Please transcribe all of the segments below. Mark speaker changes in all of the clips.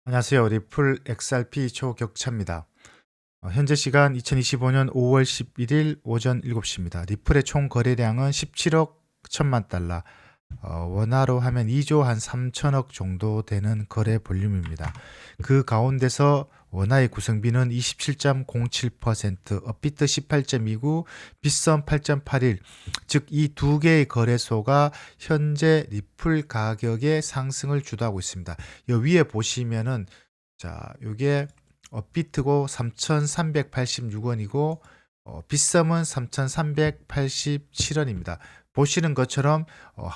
Speaker 1: 안녕하세요. 리플 XRP 초격차입니다. 현재 시간 2025년 5월 11일 오전 7시입니다. 리플의 총 거래량은 17억 1천만 달러, 원화로 하면 2조 한 3천억 정도 되는 거래 볼륨입니다. 그 가운데서 원화의 구성비는 27.07%, 업비트 18.29, 빗썸 8.81, 즉 이 두 개의 거래소가 현재 리플 가격의 상승을 주도하고 있습니다. 이 위에 보시면은 자, 요게 업비트고 3,386원이고 빗썸은 3,387원입니다. 보시는 것처럼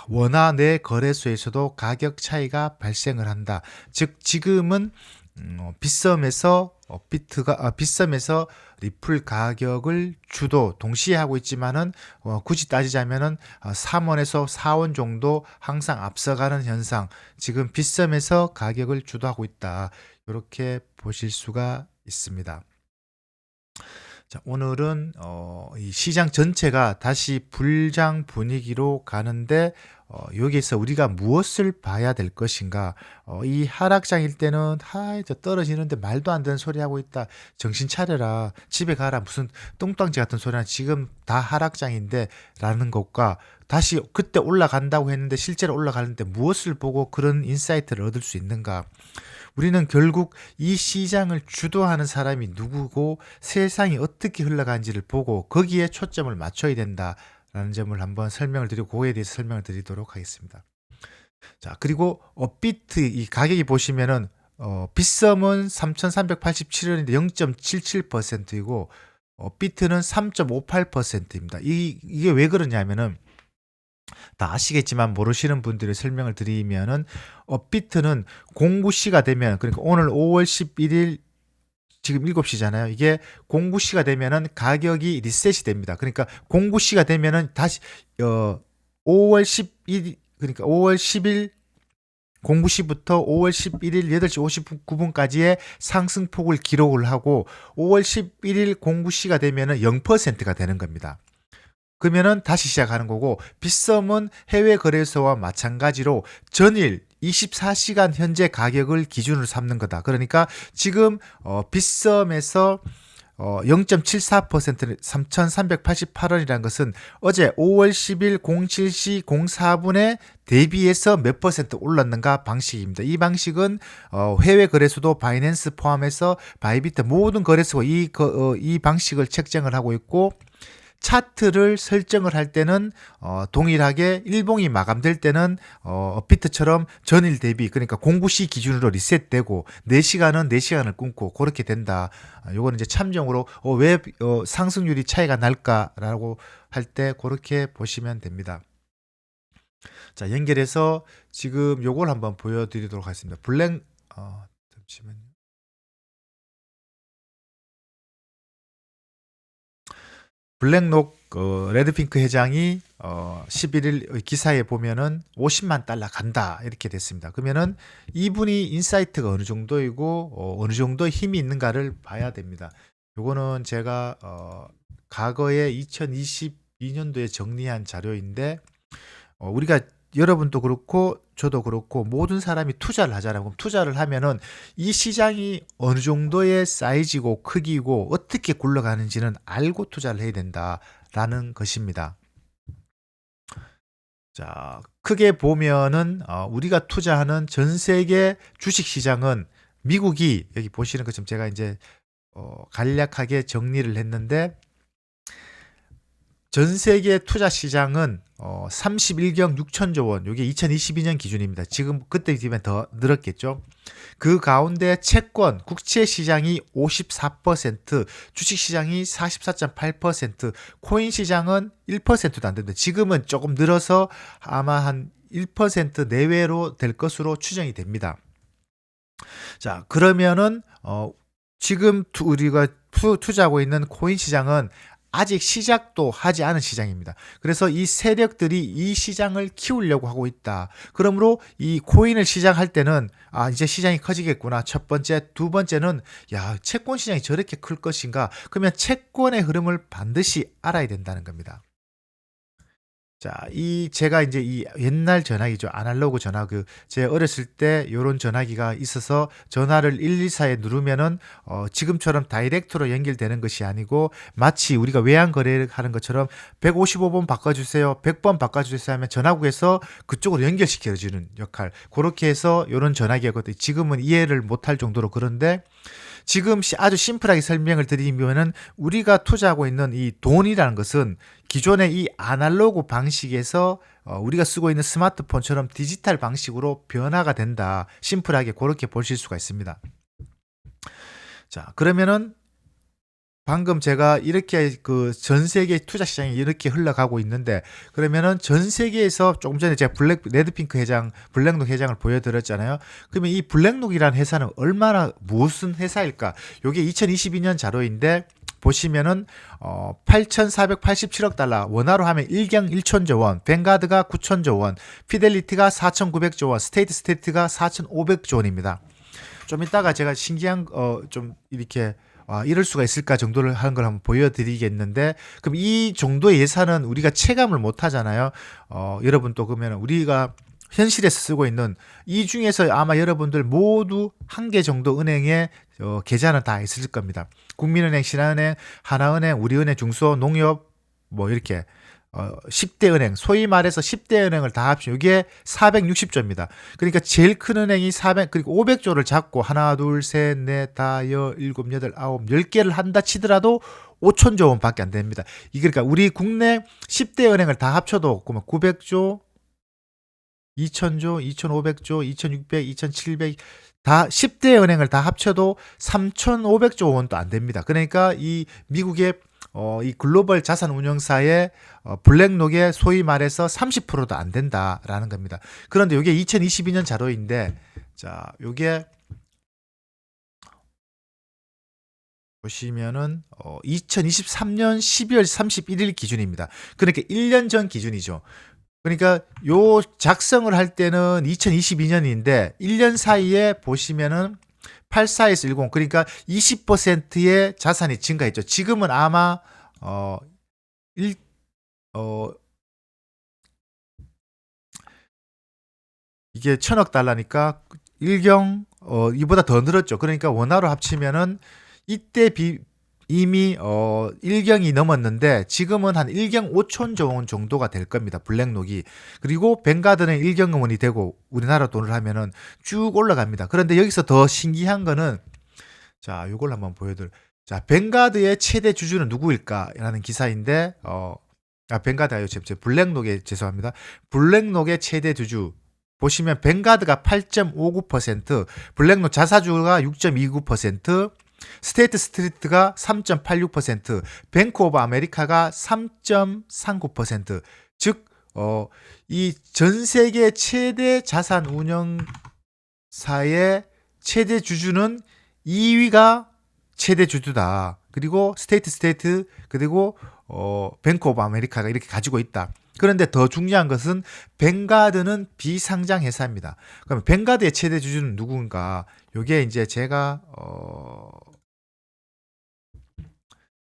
Speaker 1: 원화 내 거래소에서도 가격 차이가 발생을 한다. 즉 지금은 빗썸에서 빗썸에서 리플 가격을 주도 동시에 하고 있지만은 굳이 따지자면은 3원에서 4원 정도 항상 앞서가는 현상. 지금 빗썸에서 가격을 주도하고 있다. 이렇게 보실 수가 있습니다. 자, 오늘은 이 시장 전체가 다시 불장 분위기로 가는데 여기에서 우리가 무엇을 봐야 될 것인가? 이 하락장일 때는 저 떨어지는데 말도 안 되는 소리 하고 있다. 정신 차려라. 집에 가라. 무슨 똥땅지 같은 소리나 지금 다 하락장인데 라는 것과 다시 그때 올라간다고 했는데 실제로 올라가는데 무엇을 보고 그런 인사이트를 얻을 수 있는가? 우리는 결국 이 시장을 주도하는 사람이 누구고 세상이 어떻게 흘러가는지를 보고 거기에 초점을 맞춰야 된다라는 점을 한번 설명을 드리고 그거에 대해서 설명을 드리도록 하겠습니다. 자, 그리고 업비트 이 가격이 보시면은 빗썸은 3,387원인데 0.77%이고 비트는 3.58%입니다. 이게 왜 그러냐면은 다 아시겠지만 모르시는 분들의 설명을 드리면은 업비트는 공구시가 되면 그러니까 오늘 5월 11일 지금 7시잖아요. 이게 공구시가 되면은 가격이 리셋이 됩니다. 그러니까 공구시가 되면은 다시 5월 11일 그러니까 5월 10일 공구시부터 5월 11일 8시 59분까지의 상승폭을 기록을 하고 5월 11일 공구시가 되면은 0%가 되는 겁니다. 그러면은 다시 시작하는 거고 빗썸은 해외 거래소와 마찬가지로 전일 24시간 현재 가격을 기준으로 삼는 거다. 그러니까 지금 빗썸에서 0.74% 3,388원이라는 것은 어제 5월 10일 07시 04분에 대비해서 몇 퍼센트 올랐는가 방식입니다. 이 방식은 해외 거래소도 바이낸스 포함해서 바이비트 모든 거래소가 이 방식을 책정을 하고 있고 차트를 설정을 할 때는 동일하게 일봉이 마감될 때는 업비트처럼 전일 대비 그러니까 공구시 기준으로 리셋되고 4시간은 4시간을 끊고 그렇게 된다. 요거는 이제 참정으로 왜 상승률이 차이가 날까라고 할 때 그렇게 보시면 됩니다. 자, 연결해서 지금 요걸 한번 보여드리도록 하겠습니다. 잠시만요. 블랙록 레드핑크 회장이 11일 기사에 보면은 50만 달러 간다 이렇게 됐습니다. 그러면은 이분이 인사이트가 어느 정도이고 어느 정도 힘이 있는가를 봐야 됩니다. 요거는 제가 과거에 2022년도에 정리한 자료인데 우리가 여러분도 그렇고 저도 그렇고 모든 사람이 투자를 하잖아요. 그럼 투자를 하면은 이 시장이 어느 정도의 사이즈고 크기고 어떻게 굴러가는지는 알고 투자를 해야 된다라는 것입니다. 자, 크게 보면은 우리가 투자하는 전 세계 주식 시장은 미국이 여기 보시는 것처럼 제가 이제 간략하게 정리를 했는데 전 세계 투자 시장은 31경 6천조 원, 이게 2022년 기준입니다. 지금 그때 비하면 더 늘었겠죠. 그 가운데 채권, 국채 시장이 54%, 주식 시장이 44.8%, 코인 시장은 1%도 안 됩니다. 지금은 조금 늘어서 아마 한 1% 내외로 될 것으로 추정이 됩니다. 자, 그러면은 지금 우리가 투자하고 있는 코인 시장은 아직 시작도 하지 않은 시장입니다. 그래서 이 세력들이 이 시장을 키우려고 하고 있다. 그러므로 이 코인을 시작할 때는 이제 시장이 커지겠구나. 첫 번째, 두 번째는 채권 시장이 저렇게 클 것인가? 그러면 채권의 흐름을 반드시 알아야 된다는 겁니다. 자, 제가 이제 이 옛날 전화기죠. 아날로그 전화 제 어렸을 때 요런 전화기가 있어서 전화를 114에 누르면은 지금처럼 다이렉트로 연결되는 것이 아니고 마치 우리가 외환 거래를 하는 것처럼 155번 바꿔주세요, 100번 바꿔주세요 하면 전화국에서 그쪽으로 연결시켜 주는 역할. 그렇게 해서 요런 전화기였거든요. 지금은 이해를 못할 정도로. 그런데 지금 아주 심플하게 설명을 드리면은 우리가 투자하고 있는 이 돈이라는 것은 기존의 이 아날로그 방식에서 우리가 쓰고 있는 스마트폰처럼 디지털 방식으로 변화가 된다. 심플하게 그렇게 보실 수가 있습니다. 자, 그러면은 방금 제가 이렇게 전 세계 투자 시장이 이렇게 흘러가고 있는데, 그러면은 전 세계에서 조금 전에 제가 레드핑크 회장, 블랙록 회장을 보여드렸잖아요. 그러면 이 블랙록이라는 회사는 무슨 회사일까? 요게 2022년 자료인데, 보시면은 8,487억 달러, 원화로 하면 1경 1천조 원, 뱅가드가 9천조 원, 피델리티가 4,900조 원, 스테이트가 4,500조 원입니다. 좀 이따가 제가 신기한 좀 이렇게 이럴 수가 있을까 정도를 하는 걸 한번 보여드리겠는데, 그럼 이 정도의 예산은 우리가 체감을 못 하잖아요. 여러분 또 그러면 우리가 현실에서 쓰고 있는 이 중에서 아마 여러분들 모두 한 개 정도 은행에 계좌는 다 있을 겁니다. 국민은행, 신한은행, 하나은행, 우리은행, 중소, 농협 뭐 이렇게 10대 은행, 소위 말해서 10대 은행을 다 합치면 이게 460조입니다. 그러니까 제일 큰 은행이 400, 그리고 500조를 잡고 하나, 둘, 셋, 넷, 다, 일곱, 여덟, 아홉, 10개를 한다 치더라도 5천조 원밖에 안 됩니다. 이게 그러니까 우리 국내 10대 은행을 다 합쳐도 900조, 2천조, 2,500조, 2,600, 2,700, 다 10대 은행을 다 합쳐도 3,500조 원도 안 됩니다. 그러니까 이 미국의 이 글로벌 자산 운용사의 블랙록의 소위 말해서 30%도 안 된다라는 겁니다. 그런데 이게 2022년 자료인데, 자, 요게 보시면은 2023년 12월 31일 기준입니다. 그러니까 1년 전 기준이죠. 그러니까 요 작성을 할 때는 2022년인데 1년 사이에 보시면은 84에서 10, 그러니까 20%의 자산이 증가했죠. 지금은 아마 이게 1,000억 달러니까 1경 이보다 더 늘었죠. 그러니까 원화로 합치면은 이때 이미 1경이 넘었는데 지금은 한 1경 5천조 원 정도가 될 겁니다. 블랙록이. 그리고 뱅가드는 1경 원이 되고 우리나라 돈을 하면은 쭉 올라갑니다. 그런데 여기서 더 신기한 거는, 자, 요걸 한번 자, 뱅가드의 최대 주주는 누구일까라는 기사인데 뱅가드요. 블랙록의 죄송합니다. 블랙록의 최대 주주 보시면 뱅가드가 8.59%, 블랙록 자사주가 6.29%, 스테이트 스트리트가 3.86%, 뱅크 오브 아메리카가 3.39%. 즉, 이 전 세계 최대 자산 운영사의 최대 주주는 2위가 최대 주주다. 그리고 스테이트, 그리고 뱅크 오브 아메리카가 이렇게 가지고 있다. 그런데 더 중요한 것은 뱅가드는 비상장 회사입니다. 그럼 뱅가드의 최대 주주는 누군가? 요게 이제 제가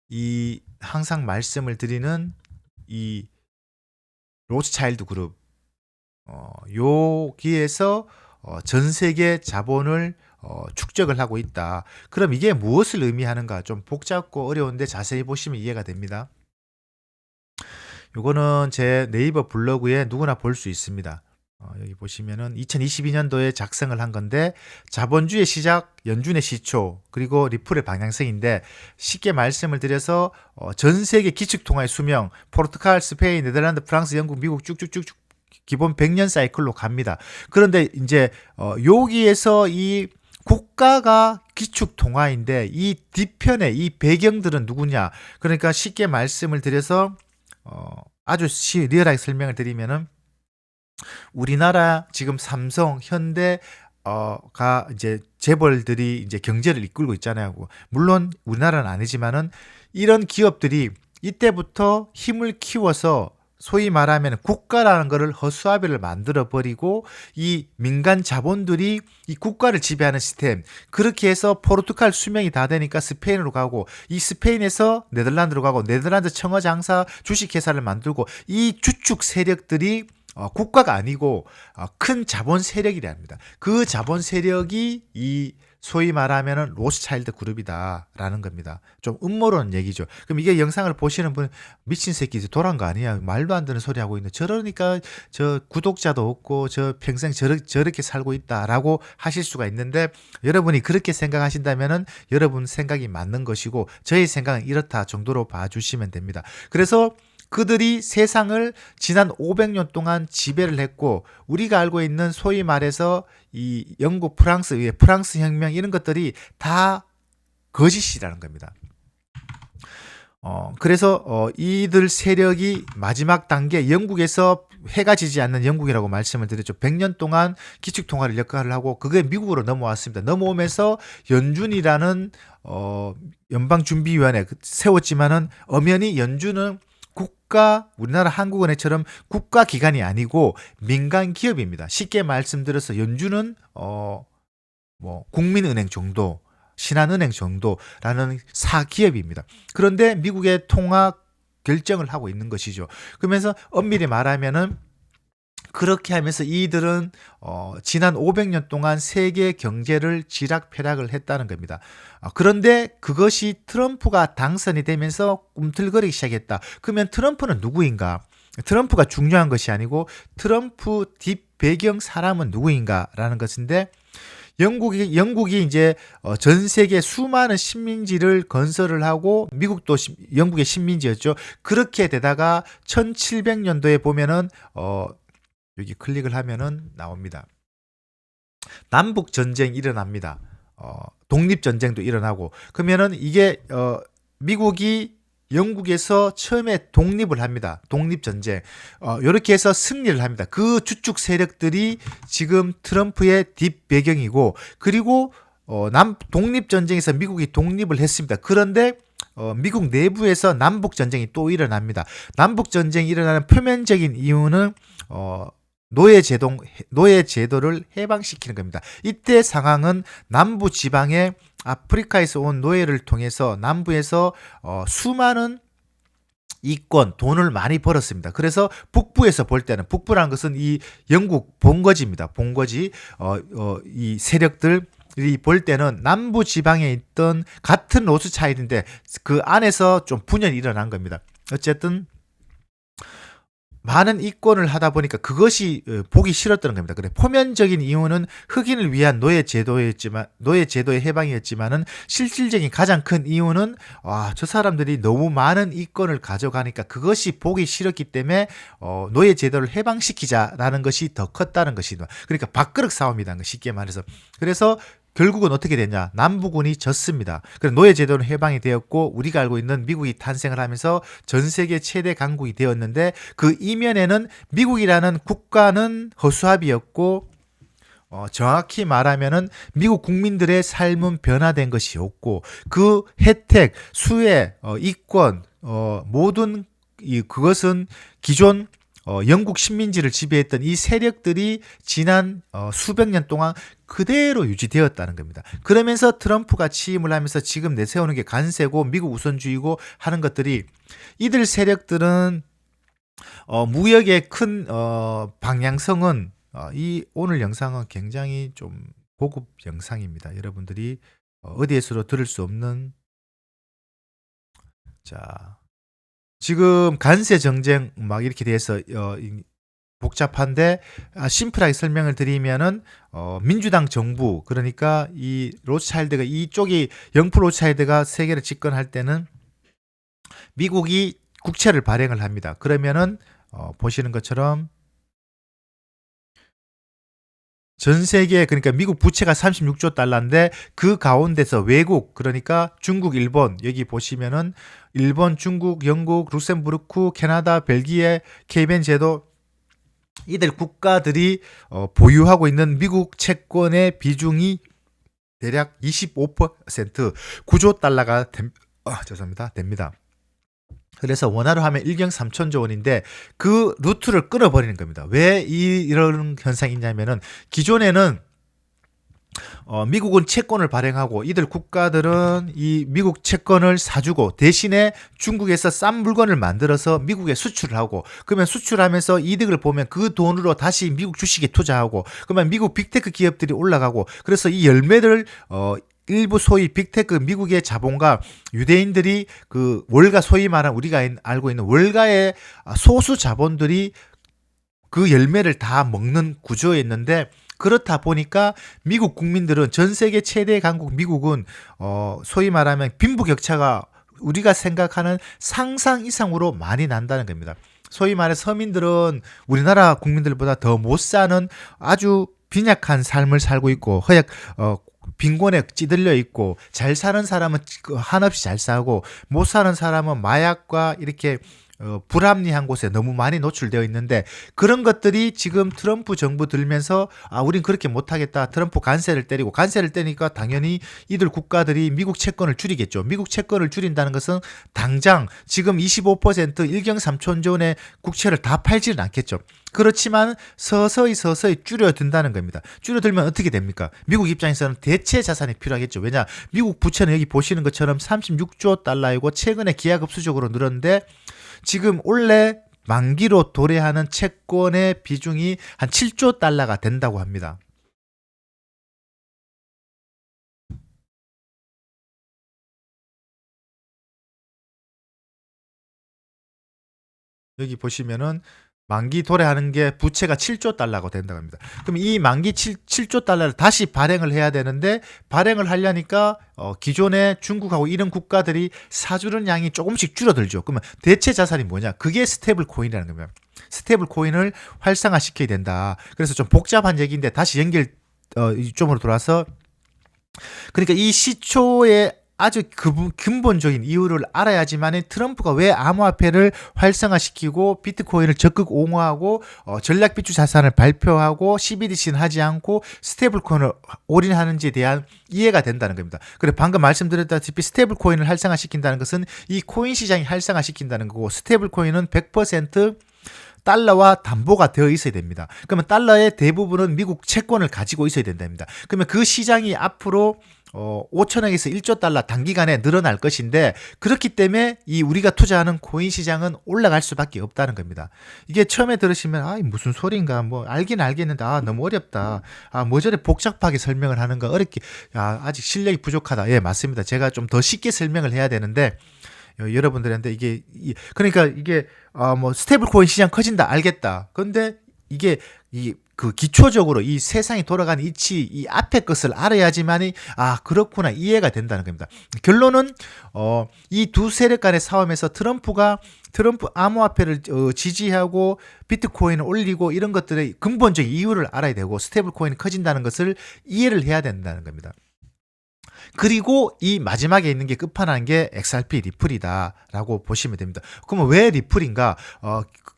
Speaker 1: 이 항상 말씀을 드리는 이 로스차일드 그룹, 여기에서 전 세계 자본을 축적을 하고 있다. 그럼 이게 무엇을 의미하는가? 좀 복잡고 어려운데 자세히 보시면 이해가 됩니다. 요거는 제 네이버 블로그에 누구나 볼 수 있습니다. 여기 보시면은 2022년도에 작성을 한 건데, 자본주의 시작, 연준의 시초, 그리고 리플의 방향성인데, 쉽게 말씀을 드려서 전 세계 기축통화의 수명, 포르투갈, 스페인, 네덜란드, 프랑스, 영국, 미국 쭉쭉쭉 기본 100년 사이클로 갑니다. 그런데 이제 여기에서 이 국가가 기축통화인데 이 뒤편에 이 배경들은 누구냐? 그러니까 쉽게 말씀을 드려서 아주 리얼하게 설명을 드리면은, 우리나라 지금 삼성, 현대가 이제 재벌들이 이제 경제를 이끌고 있잖아요. 물론 우리나라는 아니지만은 이런 기업들이 이때부터 힘을 키워서 소위 말하면 국가라는 거를 허수아비를 만들어 버리고 이 민간 자본들이 이 국가를 지배하는 시스템, 그렇게 해서 포르투갈 수명이 다 되니까 스페인으로 가고, 이 스페인에서 네덜란드로 가고, 네덜란드 청어장사 주식회사를 만들고, 이 주축 세력들이 국가가 아니고 큰 자본 세력이랍니다. 그 자본 세력이 이 소위 말하면은 로스차일드 그룹이다라는 겁니다. 좀 음모론 얘기죠. 그럼 이게 영상을 보시는 분 미친 새끼 돌아간 거 아니야? 말도 안 되는 소리 하고 있는. 저러니까 저 구독자도 없고 저 평생 저렇게 살고 있다라고 하실 수가 있는데, 여러분이 그렇게 생각하신다면은 여러분 생각이 맞는 것이고 저의 생각은 이렇다 정도로 봐주시면 됩니다. 그래서 그들이 세상을 지난 500년 동안 지배를 했고, 우리가 알고 있는 소위 말해서 이 영국, 프랑스, 프랑스 혁명 이런 것들이 다 거짓이라는 겁니다. 그래서 이들 세력이 마지막 단계, 영국에서 해가 지지 않는 영국이라고 말씀을 드렸죠. 100년 동안 기축통화를 역할을 하고 그게 미국으로 넘어왔습니다. 넘어오면서 연준이라는 연방준비위원회 세웠지만은 엄연히 연준은 우리나라 한국은행처럼 국가기관이 아니고 민간 기업입니다. 쉽게 말씀드려서 연준은 뭐 국민은행 정도, 신한은행 정도라는 사기업입니다. 그런데 미국의 통화 결정을 하고 있는 것이죠. 그러면서 엄밀히 말하면은 그렇게 하면서 이들은 지난 500년 동안 세계 경제를 지락펴락을 했다는 겁니다. 그런데 그것이 트럼프가 당선이 되면서 꿈틀거리기 시작했다. 그러면 트럼프는 누구인가? 트럼프가 중요한 것이 아니고 트럼프 뒷배경 사람은 누구인가라는 것인데, 영국이 이제 전 세계 수많은 식민지를 건설을 하고, 미국도 영국의 식민지였죠. 그렇게 되다가 1700년도에 보면은 여기 클릭을 하면은 나옵니다. 남북 전쟁이 일어납니다. 독립 전쟁도 일어나고, 그러면은 이게 미국이 영국에서 처음에 독립을 합니다. 독립 전쟁. 이렇게 해서 승리를 합니다. 그 주축 세력들이 지금 트럼프의 뒷배경이고, 그리고 독립 전쟁에서 미국이 독립을 했습니다. 그런데 미국 내부에서 남북 전쟁이 또 일어납니다. 남북 전쟁이 일어나는 표면적인 이유는 노예 제도를 해방시키는 겁니다. 이때 상황은 남부 지방에 아프리카에서 온 노예를 통해서 남부에서 수많은 이권, 돈을 많이 벌었습니다. 그래서 북부에서 볼 때는, 북부라는 것은 이 영국 본거지입니다. 본거지. 이 세력들이 볼 때는 남부 지방에 있던 같은 로스차일드인데 그 안에서 좀 분열이 일어난 겁니다. 어쨌든 많은 이권을 하다 보니까 그것이 보기 싫었다는 겁니다. 그래, 표면적인 이유는 흑인을 위한 노예 제도의 해방이었지만은 실질적인 가장 큰 이유는 저 사람들이 너무 많은 이권을 가져가니까 그것이 보기 싫었기 때문에 노예 제도를 해방시키자라는 것이 더 컸다는 것이다. 그러니까 밥그릇 싸움이다, 쉽게 말해서. 그래서 결국은 어떻게 됐냐? 남부군이 졌습니다. 그래서 노예 제도는 해방이 되었고, 우리가 알고 있는 미국이 탄생을 하면서 전 세계 최대 강국이 되었는데, 그 이면에는 미국이라는 국가는 허수아비였고, 정확히 말하면은 미국 국민들의 삶은 변화된 것이 없고, 그 혜택, 수혜, 이권, 모든 그것은 기존 영국 식민지를 지배했던 이 세력들이 지난 수백 년 동안 그대로 유지되었다는 겁니다. 그러면서 트럼프가 취임을 하면서 지금 내세우는 게 관세고 미국 우선주의고 하는 것들이, 이들 세력들은 무역의 큰 방향성은 이 오늘 영상은 굉장히 좀 고급 영상입니다. 여러분들이 어디에서도 들을 수 없는, 자, 지금 관세 정쟁 막 이렇게 돼서 복잡한데 심플하게 설명을 드리면은 민주당 정부, 그러니까 이 로스차일드가, 이쪽이 영프 로스차일드가 세계를 집권할 때는 미국이 국채를 발행을 합니다. 그러면은 보시는 것처럼 전 세계, 그러니까 미국 부채가 36조 달러인데 그 가운데서 외국, 그러니까 중국, 일본, 여기 보시면은 일본, 중국, 영국, 룩셈부르크, 캐나다, 벨기에, 케이벤 제도, 이들 국가들이 보유하고 있는 미국 채권의 비중이 대략 25% 9조 달러가 됩니다. 그래서 원화로 하면 1경 3천조 원인데 그 루트를 끊어버리는 겁니다. 왜 이런 현상이 있냐면은 기존에는 미국은 채권을 발행하고 이들 국가들은 이 미국 채권을 사주고 대신에 중국에서 싼 물건을 만들어서 미국에 수출을 하고 그러면 수출하면서 이득을 보면 그 돈으로 다시 미국 주식에 투자하고 그러면 미국 빅테크 기업들이 올라가고 그래서 이 열매를 일부 소위 빅테크 미국의 자본가 유대인들이 그 월가 소위 말하는 우리가 알고 있는 월가의 소수 자본들이 그 열매를 다 먹는 구조였는데 그렇다 보니까 미국 국민들은 전 세계 최대 강국 미국은 소위 말하면 빈부격차가 우리가 생각하는 상상 이상으로 많이 난다는 겁니다. 소위 말해 서민들은 우리나라 국민들보다 더 못 사는 아주 빈약한 삶을 살고 있고 빈곤에 찌들려 있고 잘 사는 사람은 한없이 잘 사고 못 사는 사람은 마약과 이렇게 불합리한 곳에 너무 많이 노출되어 있는데 그런 것들이 지금 트럼프 정부 들면서 우린 그렇게 못하겠다. 트럼프 간세를 때리니까 당연히 이들 국가들이 미국 채권을 줄이겠죠. 미국 채권을 줄인다는 것은 당장 지금 25% 1경 3천조 원의 국채를 다 팔지는 않겠죠. 그렇지만 서서히 줄여든다는 겁니다. 줄여들면 어떻게 됩니까? 미국 입장에서는 대체 자산이 필요하겠죠. 왜냐? 미국 부채는 여기 보시는 것처럼 36조 달러이고 최근에 기하급수적으로 늘었는데 지금 올해 만기로 도래하는 채권의 비중이 한 7조 달러가 된다고 합니다. 여기 보시면은 만기 도래하는 게 부채가 7조 달러가 된다고 합니다. 그럼 이 만기 7조 달러를 다시 발행을 해야 되는데 발행을 하려니까 기존의 중국하고 이런 국가들이 사주는 양이 조금씩 줄어들죠. 그러면 대체 자산이 뭐냐? 그게 스테이블 코인이라는 겁니다. 스테이블 코인을 활성화시켜야 된다. 그래서 좀 복잡한 얘기인데 다시 이쪽으로 돌아서 그러니까 이 시초의 아주 근본적인 이유를 알아야지만 트럼프가 왜 암호화폐를 활성화시키고 비트코인을 적극 옹호하고 전략 비축 자산을 발표하고 CBDC는 하지 않고 스테이블 코인을 올인하는지에 대한 이해가 된다는 겁니다. 그리고 방금 말씀드렸다시피 스테이블 코인을 활성화시킨다는 것은 이 코인 시장이 활성화시킨다는 거고 스테이블 코인은 100% 달러와 담보가 되어 있어야 됩니다. 그러면 달러의 대부분은 미국 채권을 가지고 있어야 된답니다. 그러면 그 시장이 앞으로 5천억에서 1조 달러 단기간에 늘어날 것인데 그렇기 때문에 이 우리가 투자하는 코인 시장은 올라갈 수밖에 없다는 겁니다. 이게 처음에 들으시면 무슨 소리인가 뭐 알긴 알겠는데 너무 어렵다. 뭐 저래 복잡하게 설명을 하는가 어렵게 아직 실력이 부족하다. 예, 맞습니다. 제가 좀 더 쉽게 설명을 해야 되는데 여러분들한테 그러니까 이게 뭐 스테이블 코인 시장 커진다 알겠다. 근데 이게 그 기초적으로 이 세상이 돌아가는 이치 이 앞에 것을 알아야지만이 그렇구나 이해가 된다는 겁니다. 결론은 이 두 세력 간의 싸움에서 트럼프 암호화폐를 지지하고 비트코인을 올리고 이런 것들의 근본적인 이유를 알아야 되고 스테이블 코인이 커진다는 것을 이해를 해야 된다는 겁니다. 그리고 이 마지막에 있는 게 끝판왕인 게 XRP 리플이다라고 보시면 됩니다. 그러면 왜 리플인가?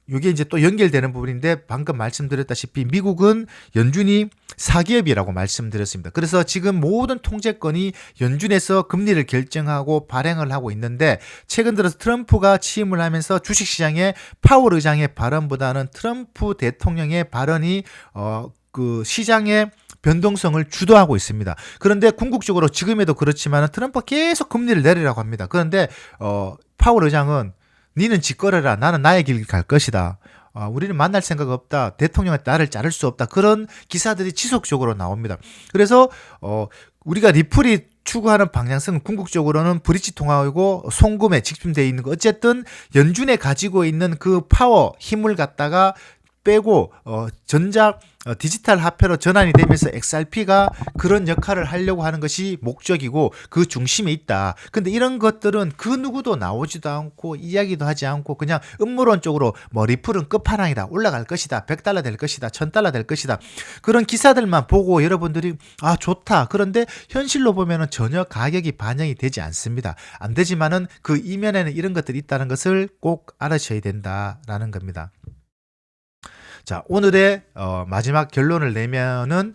Speaker 1: 이게 이제 또 연결되는 부분인데 방금 말씀드렸다시피 미국은 연준이 사기업이라고 말씀드렸습니다. 그래서 지금 모든 통제권이 연준에서 금리를 결정하고 발행을 하고 있는데 최근 들어서 트럼프가 취임을 하면서 주식시장에 파월 의장의 발언보다는 트럼프 대통령의 발언이 그 시장의 변동성을 주도하고 있습니다. 그런데 궁극적으로 지금에도 그렇지만 트럼프가 계속 금리를 내리라고 합니다. 그런데 파월 의장은 니는 짓거려라. 나는 나의 길 갈 것이다. 우리는 만날 생각 없다. 대통령한테 나를 자를 수 없다. 그런 기사들이 지속적으로 나옵니다. 그래서 우리가 리플이 추구하는 방향성은 궁극적으로는 브릿지 통화이고 송금에 집중되어 있는 거. 어쨌든 연준에 가지고 있는 그 파워, 힘을 갖다가 빼고 디지털 화폐로 전환이 되면서 XRP가 그런 역할을 하려고 하는 것이 목적이고 그 중심에 있다. 근데 이런 것들은 그 누구도 나오지도 않고 이야기도 하지 않고 그냥 음모론적으로 뭐 리플은 끝판왕이다. 올라갈 것이다. 100달러 될 것이다. 1000달러 될 것이다. 그런 기사들만 보고 여러분들이 좋다. 그런데 현실로 보면은 전혀 가격이 반영이 되지 않습니다. 안 되지만은 그 이면에는 이런 것들이 있다는 것을 꼭 알아셔야 된다라는 겁니다. 자, 오늘의 마지막 결론을 내면은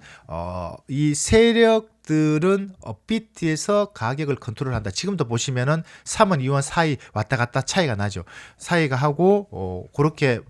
Speaker 1: 이 세력 세력들은 비트에서 가격을 컨트롤한다. 지금도 보시면은 3원, 2원 사이 왔다 갔다 차이가 나죠. 차이가 하고 그렇게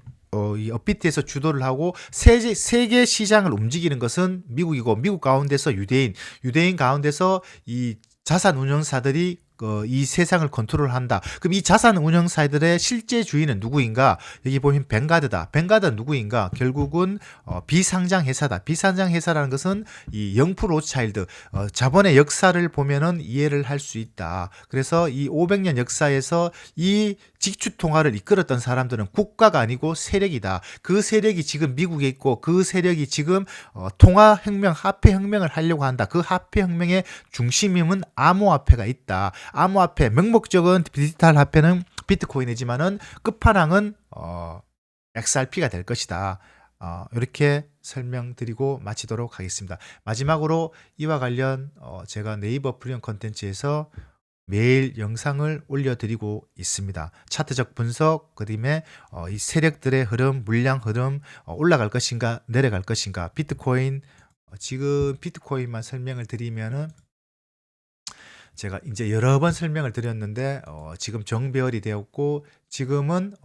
Speaker 1: 이 업비트에서 주도를 하고 세계 시장을 움직이는 것은 미국이고, 미국 가운데서 유대인 가운데서 이 자산 운용사들이 이 세상을 컨트롤한다. 그럼 이 자산 운용사들의 실제 주인은 누구인가? 여기 보면 뱅가드다. 뱅가드는 누구인가? 결국은 비상장 회사다. 비상장 회사라는 것은 이 영프 로차일드 자본의 역사를 보면은 이해를 할 수 있다. 그래서 이 500년 역사에서 이 직주 통화를 이끌었던 사람들은 국가가 아니고 세력이다. 그 세력이 지금 미국에 있고, 그 세력이 지금 통화 혁명, 화폐 혁명을 하려고 한다. 그 화폐 혁명의 중심임은 암호화폐가 있다. 암호화폐, 명목적은 디지털 화폐는 비트코인이지만은 끝판왕은 XRP가 될 것이다. 이렇게 설명드리고 마치도록 하겠습니다. 마지막으로 이와 관련 제가 네이버 프리미엄 컨텐츠에서 매일 영상을 올려드리고 있습니다. 차트적 분석, 그다음에 이 세력들의 흐름, 물량 흐름, 올라갈 것인가 내려갈 것인가, 비트코인, 지금 비트코인만 설명을 드리면은 제가 이제 여러 번 설명을 드렸는데 지금 정배열이 되었고, 지금은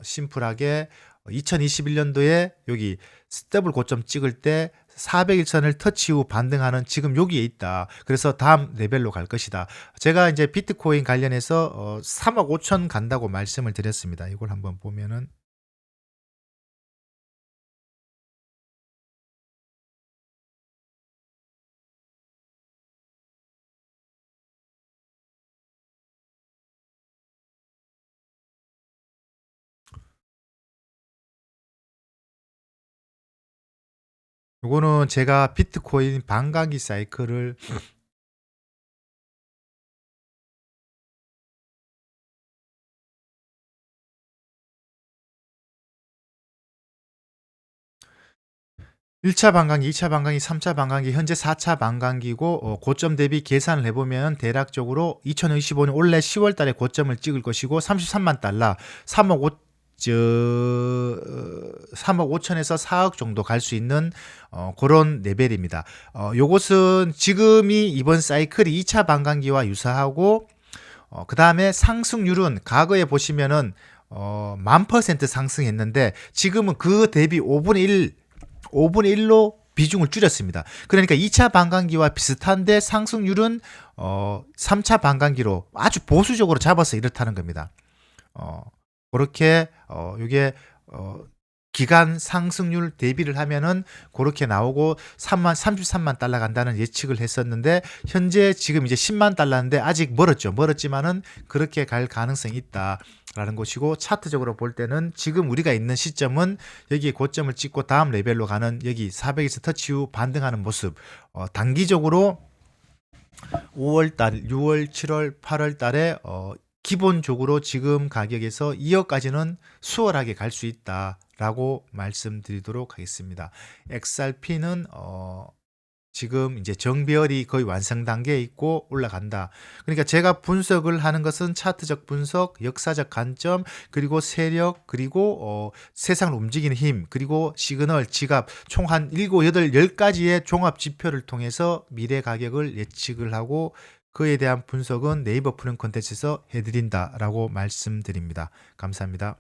Speaker 1: 심플하게 2021년도에 여기 스텝을 고점 찍을 때 400일선을 터치 후 반등하는 지금 여기에 있다. 그래서 다음 레벨로 갈 것이다. 제가 이제 비트코인 관련해서 3억 5천 간다고 말씀을 드렸습니다. 이걸 한번 보면은 요거는 제가 비트코인 반감기 사이클을 1차 반감기, 2차 반감기, 3차 반감기, 현재 4차 반감기고, 고점 대비 계산을 해보면 대략적으로 2025년 올해 10월 달에 고점을 찍을 것이고, 33만 달러, 3억 5, 3억 5천에서 4억 정도 갈 수 있는 그런 레벨입니다. 요것은 지금이 이번 사이클이 2차 반감기와 유사하고, 그 다음에 상승률은 과거에 보시면은 10,000% 상승했는데, 지금은 그 대비 5분의 1로 비중을 줄였습니다. 그러니까 2차 반감기와 비슷한데 상승률은 3차 반감기로 아주 보수적으로 잡아서 이렇다는 겁니다. 그렇게 이게 기간 상승률 대비를 하면은 그렇게 나오고 33만 달러 간다는 예측을 했었는데, 현재 지금 이제 10만 달러인데 아직 멀었지만은 그렇게 갈 가능성이 있다라는 것이고, 차트적으로 볼 때는 지금 우리가 있는 시점은 여기에 고점을 찍고 다음 레벨로 가는 여기 400에서 터치 후 반등하는 모습, 단기적으로 5월 달, 6월, 7월, 8월 달에 기본적으로 지금 가격에서 2억까지는 수월하게 갈 수 있다라고 말씀드리도록 하겠습니다. XRP는 지금 이제 정배열이 거의 완성 단계에 있고 올라간다. 그러니까 제가 분석을 하는 것은 차트적 분석, 역사적 관점, 그리고 세력, 그리고 세상을 움직이는 힘, 그리고 시그널, 지갑, 총 한 7, 8, 10가지의 종합 지표를 통해서 미래 가격을 예측을 하고, 그에 대한 분석은 네이버 프리미엄 콘텐츠에서 해드린다라고 말씀드립니다. 감사합니다.